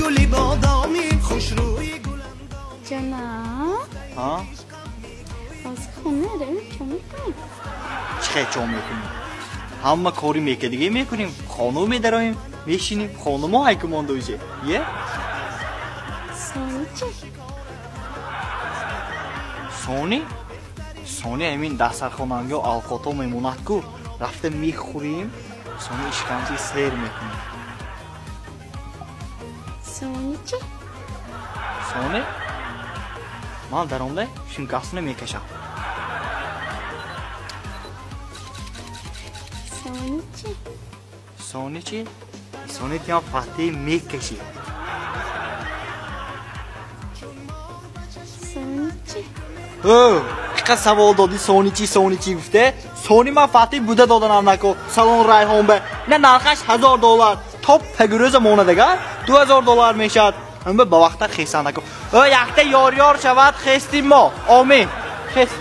گلی بادامی خوش روی گلم جناب ها از خونه داریم چه میکنیم؟ چه میکنیم همه کاری میکنیم دیگه میکنیم خانو میداریم میشینیم خانو ما های کماندویجه یه سانی چی؟ سونی همین دستر خاننگی و القاطا میموند کو رفته میخوریم سونی اشکنجه سیر میکنیم سانی چی؟ سونی من درامده شنکاسونه میکشم سانی چی؟ سونی چی؟ سونی تیم فتی میکشی سانی چی؟ چقدر سوال دادی سونی چی گفته؟ سونی من فتی بوده دادنم نکو سالن رایحان به نه نرخش $1000 تا پگروز مونه دیگه $2000 میشد هم به وقت خیسه نکو یخته یار شود خستیم ما آمین خست